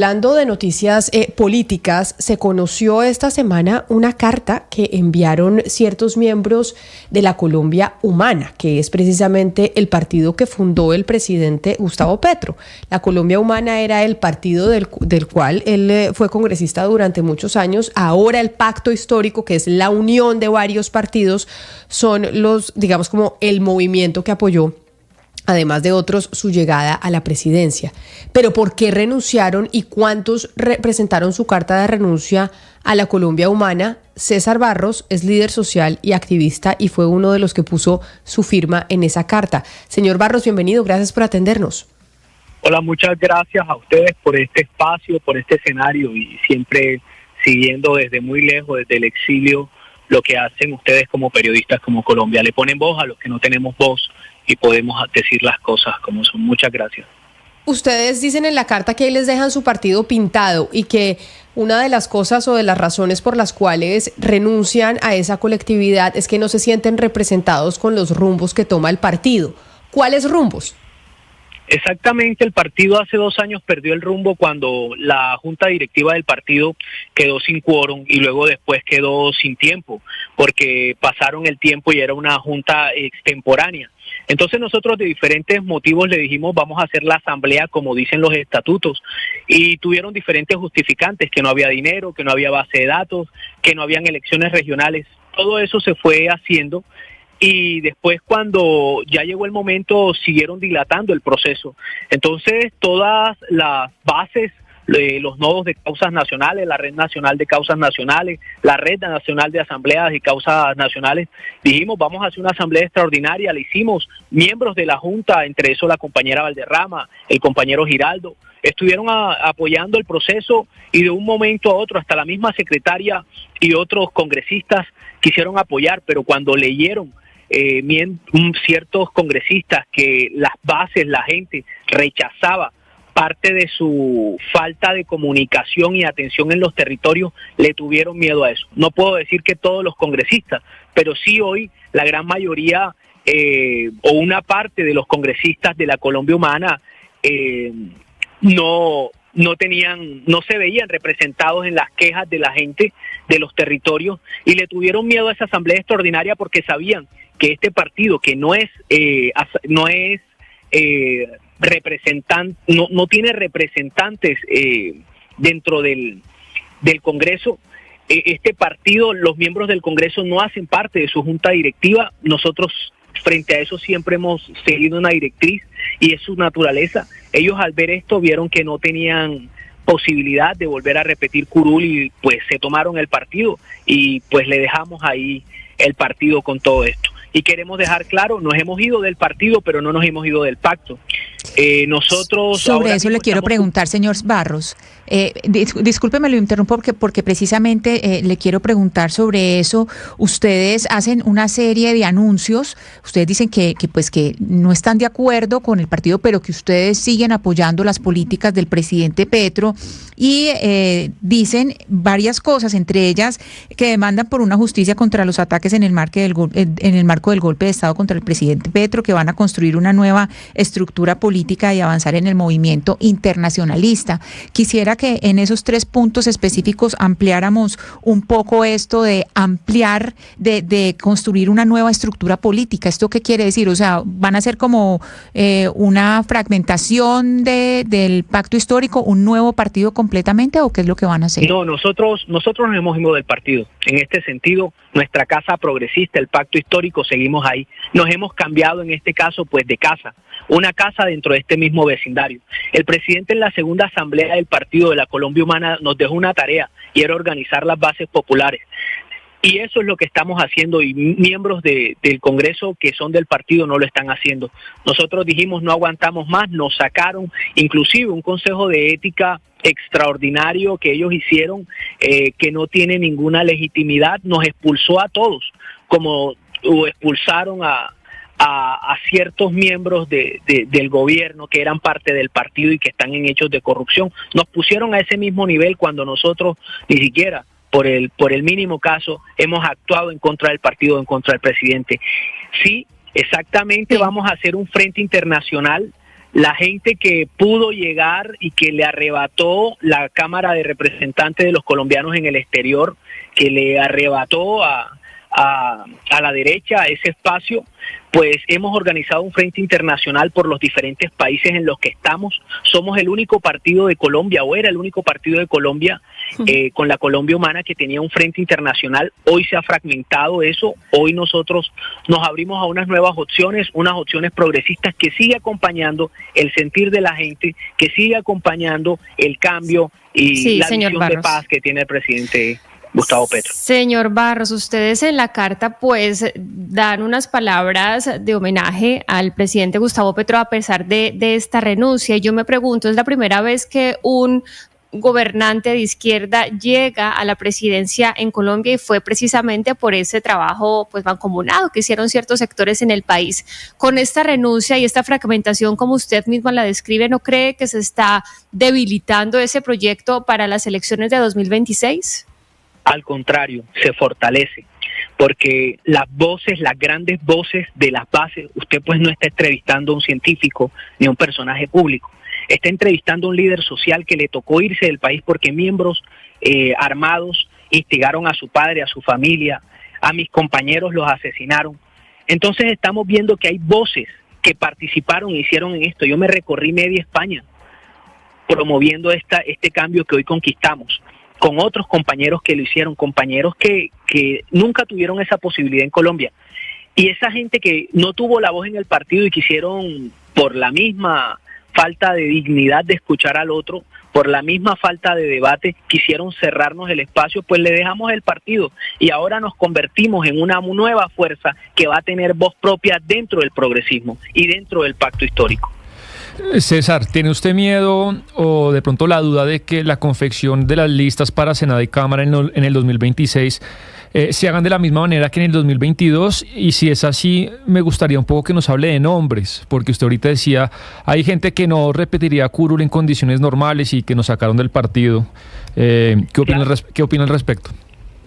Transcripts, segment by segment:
Hablando de noticias políticas, se conoció esta semana una carta que enviaron ciertos miembros de la Colombia Humana, que es precisamente el partido que fundó el presidente Gustavo Petro. La Colombia Humana era el partido del cual él fue congresista durante muchos años. Ahora el pacto histórico, que es la unión de varios partidos, son los, digamos, como el movimiento que apoyó, además de otros, su llegada a la presidencia. Pero ¿por qué renunciaron y cuántos presentaron su carta de renuncia a la Colombia Humana? César Barros es líder social y activista y fue uno de los que puso su firma en esa carta. Señor Barros, bienvenido, gracias por atendernos. Hola, muchas gracias a ustedes por este espacio, por este escenario y siempre siguiendo desde muy lejos, desde el exilio, lo que hacen ustedes como periodistas, como Colombia. Le ponen voz a los que no tenemos voz y podemos decir las cosas como son. Muchas gracias. Ustedes dicen en la carta que ahí les dejan su partido pintado y que una de las cosas o de las razones por las cuales renuncian a esa colectividad es que no se sienten representados con los rumbos que toma el partido. ¿Cuáles rumbos? Exactamente, el partido hace 2 años perdió el rumbo cuando la junta directiva del partido quedó sin quórum y luego después quedó sin tiempo, porque pasaron el tiempo y era una junta extemporánea. Entonces nosotros de diferentes motivos le dijimos vamos a hacer la asamblea como dicen los estatutos y tuvieron diferentes justificantes, que no había dinero, que no había base de datos, que no habían elecciones regionales. Todo eso se fue haciendo y después cuando ya llegó el momento siguieron dilatando el proceso. Entonces todas las bases, los nodos de causas nacionales, la Red Nacional de Causas Nacionales, la Red Nacional de Asambleas y Causas Nacionales, dijimos vamos a hacer una asamblea extraordinaria, le hicimos miembros de la Junta, entre eso la compañera Valderrama, el compañero Giraldo, estuvieron apoyando el proceso y de un momento a otro hasta la misma secretaria y otros congresistas quisieron apoyar, pero cuando leyeron ciertos congresistas que las bases, la gente rechazaba parte de su falta de comunicación y atención en los territorios, le tuvieron miedo a eso. No puedo decir que todos los congresistas, pero sí hoy la gran mayoría o una parte de los congresistas de la Colombia Humana no se veían representados en las quejas de la gente de los territorios y le tuvieron miedo a esa asamblea extraordinaria porque sabían que este partido que no tiene representantes dentro del Congreso. Este partido, los miembros del Congreso no hacen parte de su junta directiva. Nosotros frente a eso siempre hemos seguido una directriz y es su naturaleza. Ellos al ver esto vieron que no tenían posibilidad de volver a repetir curul y pues se tomaron el partido y pues le dejamos ahí el partido con todo esto. Y queremos dejar claro, nos hemos ido del partido, pero no nos hemos ido del pacto. Nosotros sobre eso le quiero preguntar, señor Barros. Discúlpeme, lo interrumpo porque precisamente le quiero preguntar sobre eso. Ustedes hacen una serie de anuncios. Ustedes dicen que no están de acuerdo con el partido, pero que ustedes siguen apoyando las políticas del presidente Petro y dicen varias cosas, entre ellas que demandan por una justicia contra los ataques en el marco del golpe de Estado contra el presidente Petro, que van a construir una nueva estructura política y avanzar en el movimiento internacionalista. Quisiera que en esos 3 puntos específicos ampliáramos un poco esto de ampliar, de construir una nueva estructura política. ¿Esto qué quiere decir? O sea, ¿van a ser como una fragmentación del pacto histórico, un nuevo partido completamente, o qué es lo que van a hacer? No, nosotros nos hemos ido del partido. En este sentido, nuestra casa progresista, el pacto histórico, seguimos ahí. Nos hemos cambiado en este caso pues de casa, una casa dentro de este mismo vecindario. El presidente en la segunda asamblea del partido de la Colombia Humana nos dejó una tarea y era organizar las bases populares. Y eso es lo que estamos haciendo y miembros del Congreso que son del partido no lo están haciendo. Nosotros dijimos no aguantamos más, nos sacaron inclusive un consejo de ética extraordinario que ellos hicieron que no tiene ninguna legitimidad, nos expulsó a todos, como expulsaron a ciertos miembros del gobierno que eran parte del partido y que están en hechos de corrupción. Nos pusieron a ese mismo nivel cuando nosotros ni siquiera por el mínimo caso hemos actuado en contra del partido, en contra del presidente. Sí, exactamente, vamos a hacer un frente internacional la gente que pudo llegar y que le arrebató la Cámara de Representantes de los colombianos en el exterior, que le arrebató a la derecha ese espacio, pues hemos organizado un frente internacional por los diferentes países en los que estamos. Somos el único partido de Colombia, o era el único partido de Colombia, con la Colombia Humana, que tenía un frente internacional. Hoy se ha fragmentado eso. Hoy nosotros nos abrimos a unas nuevas opciones, unas opciones progresistas que sigue acompañando el sentir de la gente, que sigue acompañando el cambio y la visión de paz que tiene el presidente Gustavo Petro. Señor Barros, ustedes en la carta pues dan unas palabras de homenaje al presidente Gustavo Petro a pesar de esta renuncia. Y yo me pregunto, ¿es la primera vez que un gobernante de izquierda llega a la presidencia en Colombia? Y fue precisamente por ese trabajo pues mancomunado que hicieron ciertos sectores en el país. Con esta renuncia y esta fragmentación, como usted misma la describe, ¿no cree que se está debilitando ese proyecto para las elecciones de 2026? Al contrario, se fortalece, porque las voces, las grandes voces de las bases, usted pues no está entrevistando a un científico ni a un personaje público, está entrevistando a un líder social que le tocó irse del país porque miembros armados instigaron a su padre, a su familia, a mis compañeros los asesinaron. Entonces estamos viendo que hay voces que participaron e hicieron en esto. Yo me recorrí media España promoviendo este cambio que hoy conquistamos, con otros compañeros que lo hicieron, compañeros que nunca tuvieron esa posibilidad en Colombia. Y esa gente que no tuvo la voz en el partido y quisieron, por la misma falta de dignidad de escuchar al otro, por la misma falta de debate, quisieron cerrarnos el espacio, pues le dejamos el partido y ahora nos convertimos en una nueva fuerza que va a tener voz propia dentro del progresismo y dentro del pacto histórico. César, ¿tiene usted miedo o de pronto la duda de que la confección de las listas para Senado y Cámara en el 2026 se hagan de la misma manera que en el 2022? Y si es así, me gustaría un poco que nos hable de nombres, porque usted ahorita decía, hay gente que no repetiría curul en condiciones normales y que nos sacaron del partido. ¿Qué opina al respecto?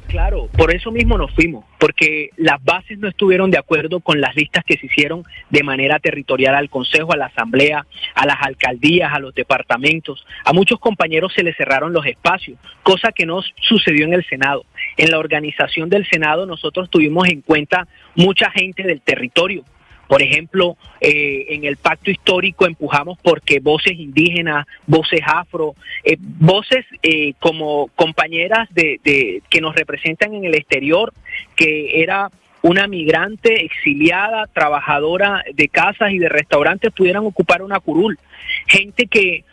Claro, por eso mismo nos fuimos, porque las bases no estuvieron de acuerdo con las listas que se hicieron de manera territorial al Consejo, a la Asamblea, a las alcaldías, a los departamentos. A muchos compañeros se les cerraron los espacios, cosa que no sucedió en el Senado. En la organización del Senado nosotros tuvimos en cuenta mucha gente del territorio. Por ejemplo, en el pacto histórico empujamos porque voces indígenas, voces afro, voces como compañeras que nos representan en el exterior, que era una migrante exiliada, trabajadora de casas y de restaurantes, pudieran ocupar una curul. Gente que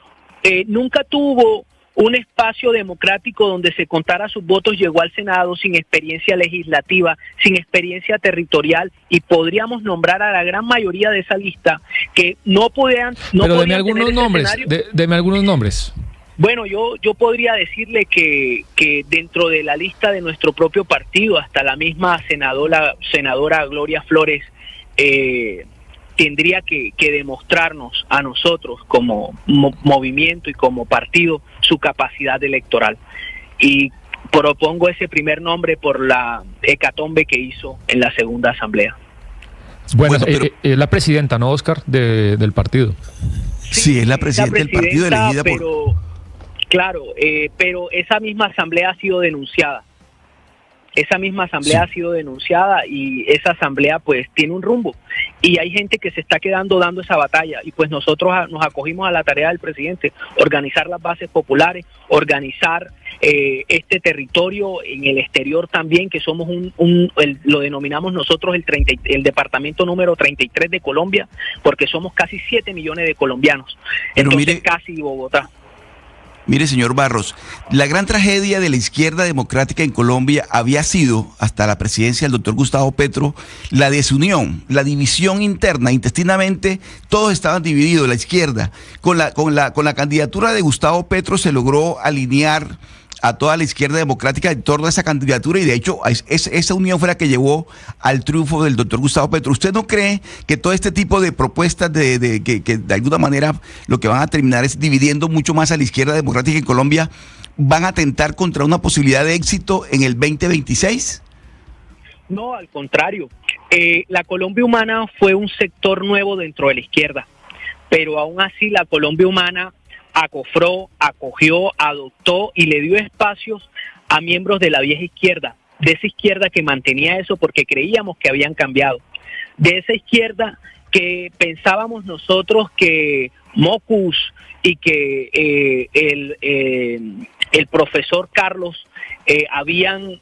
nunca tuvo un espacio democrático donde se contara sus votos, llegó al Senado sin experiencia legislativa, sin experiencia territorial, y podríamos nombrar a la gran mayoría de esa lista que no podían. Pero deme algunos nombres, deme algunos nombres. Bueno, yo podría decirle que dentro de la lista de nuestro propio partido, hasta la misma senadora Gloria Flores, tendría que demostrarnos a nosotros como movimiento y como partido su capacidad electoral. Y propongo ese primer nombre por la hecatombe que hizo en la segunda asamblea. Bueno, es la presidenta, ¿no, Oscar, del partido? Sí, es la presidenta del partido elegida por... Claro, pero esa misma asamblea ha sido denunciada. Esa misma asamblea ha sido denunciada y esa asamblea pues tiene un rumbo y hay gente que se está quedando dando esa batalla y pues nosotros nos acogimos a la tarea del presidente, organizar las bases populares, organizar este territorio en el exterior también, que somos lo denominamos nosotros el departamento número 33 de Colombia, porque somos casi 7 millones de colombianos, entonces casi Bogotá. Mire, señor Barros, la gran tragedia de la izquierda democrática en Colombia había sido, hasta la presidencia del doctor Gustavo Petro, la desunión, la división interna. Intestinamente todos estaban divididos, la izquierda. Con la candidatura de Gustavo Petro se logró alinear a toda la izquierda democrática en torno a esa candidatura y de hecho esa unión fue la que llevó al triunfo del doctor Gustavo Petro. ¿Usted no cree que todo este tipo de propuestas que de alguna manera lo que van a terminar es dividiendo mucho más a la izquierda democrática en Colombia, van a atentar contra una posibilidad de éxito en el 2026? No, al contrario. La Colombia Humana fue un sector nuevo dentro de la izquierda. pero aún así la Colombia Humana acogió, adoptó y le dio espacios a miembros de la vieja izquierda, de esa izquierda que mantenía eso porque creíamos que habían cambiado, de esa izquierda que pensábamos nosotros que Mocus y que el profesor Carlos habían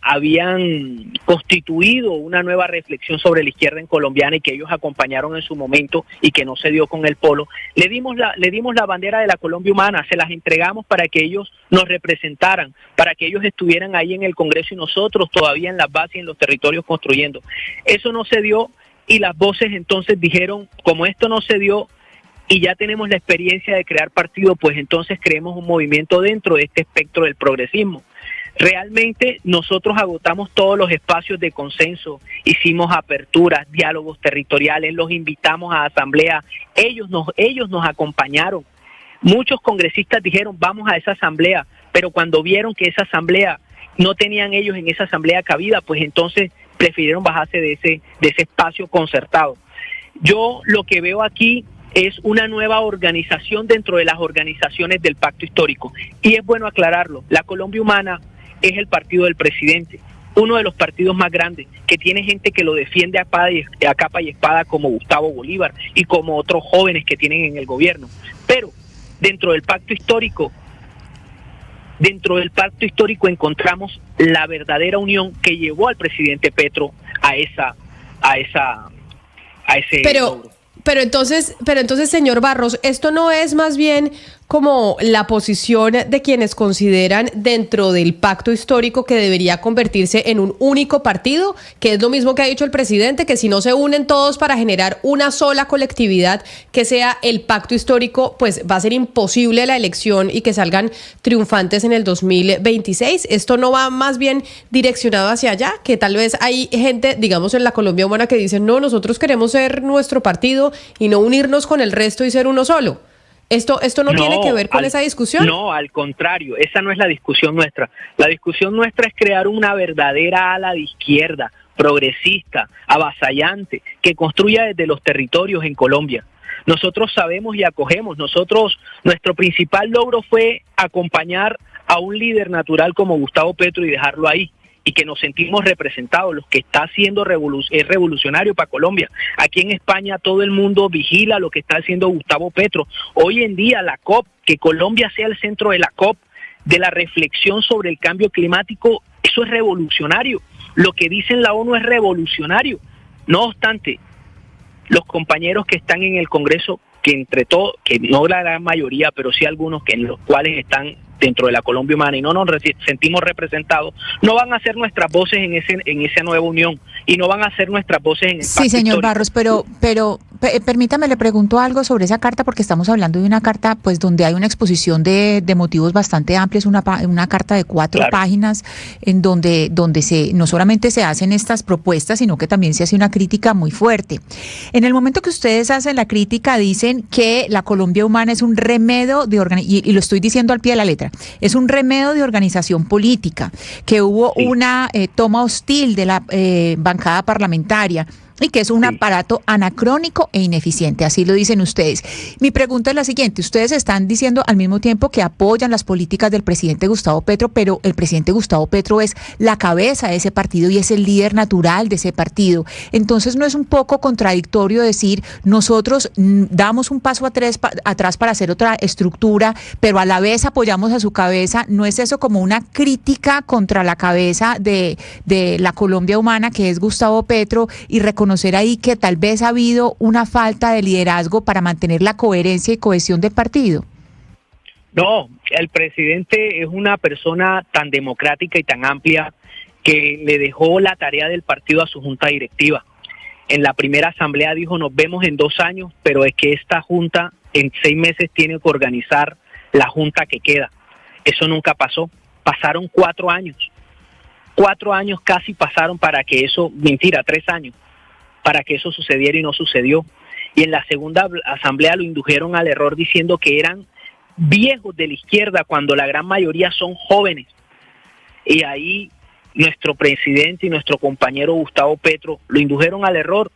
constituido una nueva reflexión sobre la izquierda en colombiana y que ellos acompañaron en su momento y que no se dio con el polo. Le dimos la bandera de la Colombia Humana, se las entregamos para que ellos nos representaran, para que ellos estuvieran ahí en el Congreso y nosotros todavía en las bases y en los territorios construyendo. Eso no se dio y las voces entonces dijeron, como esto no se dio y ya tenemos la experiencia de crear partido, pues entonces creemos un movimiento dentro de este espectro del progresismo. Realmente nosotros agotamos todos los espacios de consenso, hicimos aperturas, diálogos territoriales, los invitamos a asamblea, ellos nos acompañaron. Muchos congresistas dijeron vamos a esa asamblea, pero cuando vieron que esa asamblea no tenían ellos en esa asamblea cabida, pues entonces prefirieron bajarse de ese espacio concertado. Yo lo que veo aquí es una nueva organización dentro de las organizaciones del pacto histórico. Y es bueno aclararlo, la Colombia Humana es el partido del presidente, uno de los partidos más grandes, que tiene gente que lo defiende a capa y espada como Gustavo Bolívar y como otros jóvenes que tienen en el gobierno. Pero dentro del pacto histórico encontramos la verdadera unión que llevó al presidente Petro a ese logro. Pero entonces, señor Barros, ¿esto no es más bien como la posición de quienes consideran dentro del pacto histórico que debería convertirse en un único partido, que es lo mismo que ha dicho el presidente, que si no se unen todos para generar una sola colectividad que sea el pacto histórico, pues va a ser imposible la elección y que salgan triunfantes en el 2026? ¿Esto no va más bien direccionado hacia allá? Que tal vez hay gente, digamos en la Colombia Humana, que dicen, no, nosotros queremos ser nuestro partido y no unirnos con el resto y ser uno solo. ¿Esto no tiene que ver con esa discusión? No, al contrario, esa no es la discusión nuestra. La discusión nuestra es crear una verdadera ala de izquierda, progresista, avasallante, que construya desde los territorios en Colombia. Nosotros sabemos y acogemos. Nuestro principal logro fue acompañar a un líder natural como Gustavo Petro y dejarlo ahí. Y que nos sentimos representados, lo que está haciendo es revolucionario para Colombia. Aquí en España todo el mundo vigila lo que está haciendo Gustavo Petro. Hoy en día la COP, que Colombia sea el centro de la COP, de la reflexión sobre el cambio climático, eso es revolucionario. Lo que dice la ONU es revolucionario. No obstante, los compañeros que están en el Congreso, que entre todos, que no la gran mayoría, pero sí algunos que en los cuales están dentro de la Colombia Humana y no nos sentimos representados, no van a ser nuestras voces en esa nueva unión y no van a ser nuestras voces en el pacto Sí, señor histórico. Barros, pero permítame, le pregunto algo sobre esa carta, porque estamos hablando de una carta pues donde hay una exposición de motivos bastante amplia, es una carta de 4 páginas en donde no solamente se hacen estas propuestas, sino que también se hace una crítica muy fuerte. En el momento que ustedes hacen la crítica, dicen que la Colombia Humana es un remedio y lo estoy diciendo al pie de la letra, es un remedio de organización política, que hubo una toma hostil de la bancada parlamentaria y que es un aparato anacrónico e ineficiente, así lo dicen ustedes. Mi pregunta es la siguiente, ustedes están diciendo al mismo tiempo que apoyan las políticas del presidente Gustavo Petro, pero el presidente Gustavo Petro es la cabeza de ese partido y es el líder natural de ese partido. Entonces, ¿no es un poco contradictorio decir, nosotros damos un paso atrás para hacer otra estructura, pero a la vez apoyamos a su cabeza? ¿No es eso como una crítica contra la cabeza de la Colombia Humana, que es Gustavo Petro, y reconocer ahí que tal vez ha habido una falta de liderazgo para mantener la coherencia y cohesión del partido? No, el presidente es una persona tan democrática y tan amplia que le dejó la tarea del partido a su junta directiva. En la primera asamblea dijo, nos vemos en 2 años, pero es que esta junta en 6 meses tiene que organizar la junta que queda. Eso nunca pasó. Pasaron 4 años. 4 años casi pasaron para que eso, 3 años, para que eso sucediera y no sucedió. Y en la segunda asamblea lo indujeron al error diciendo que eran viejos de la izquierda cuando la gran mayoría son jóvenes. Y ahí nuestro presidente y nuestro compañero Gustavo Petro lo indujeron al error.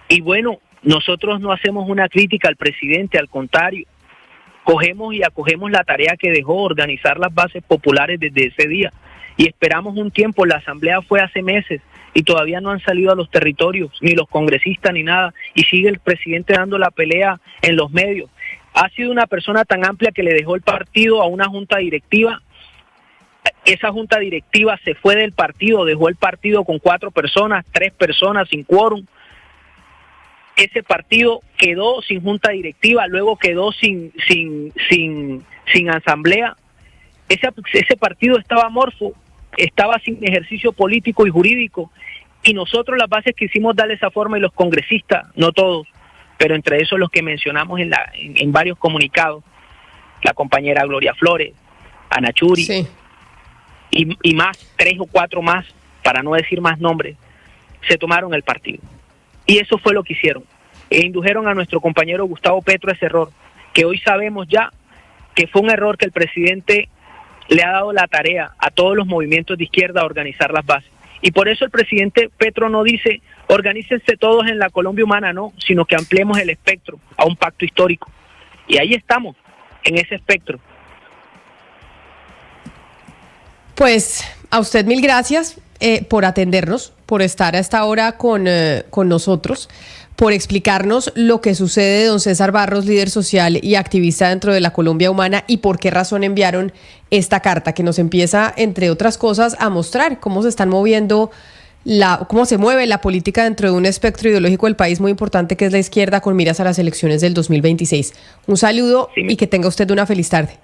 Y bueno, Nosotros no hacemos una crítica al presidente, al contrario, cogemos y acogemos la tarea que dejó, organizar las bases populares desde ese día, y esperamos un tiempo. La asamblea fue hace meses y todavía no han salido a los territorios, ni los congresistas ni nada, y sigue el presidente dando la pelea en los medios. Ha sido una persona tan amplia que le dejó el partido a una junta directiva. Esa junta directiva se fue del partido, dejó el partido con 4 personas, 3 personas sin quórum. Ese partido quedó sin junta directiva, luego quedó sin asamblea. Ese partido estaba amorfo, estaba sin ejercicio político y jurídico, y nosotros las bases quisimos darle esa forma, y los congresistas, no todos, pero entre esos los que mencionamos en varios comunicados, la compañera Gloria Flores, Ana Churi, Sí. y más, 3 o 4 más, para no decir más nombres, se tomaron el partido. Y eso fue lo que hicieron. Indujeron a nuestro compañero Gustavo Petro a ese error, que hoy sabemos ya que fue un error, que el presidente le ha dado la tarea a todos los movimientos de izquierda a organizar las bases. Y por eso el presidente Petro no dice, organícense todos en la Colombia Humana, no, sino que ampliemos el espectro a un pacto histórico. Y ahí estamos, en ese espectro. Pues a usted mil gracias por atendernos, por estar a esta hora con nosotros, por explicarnos lo que sucede, don César Barros, líder social y activista dentro de la Colombia Humana, y por qué razón enviaron esta carta que nos empieza, entre otras cosas, a mostrar cómo se están moviendo, cómo se mueve la política dentro de un espectro ideológico del país muy importante, que es la izquierda, con miras a las elecciones del 2026. Un saludo y que tenga usted una feliz tarde.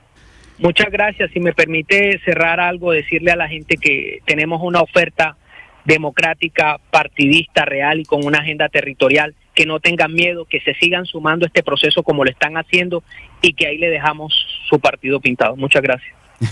Muchas gracias. Si me permite cerrar algo, decirle a la gente que tenemos una oferta democrática, partidista, real y con una agenda territorial, que no tengan miedo, que se sigan sumando a este proceso como lo están haciendo, y que ahí le dejamos su partido pintado. Muchas gracias.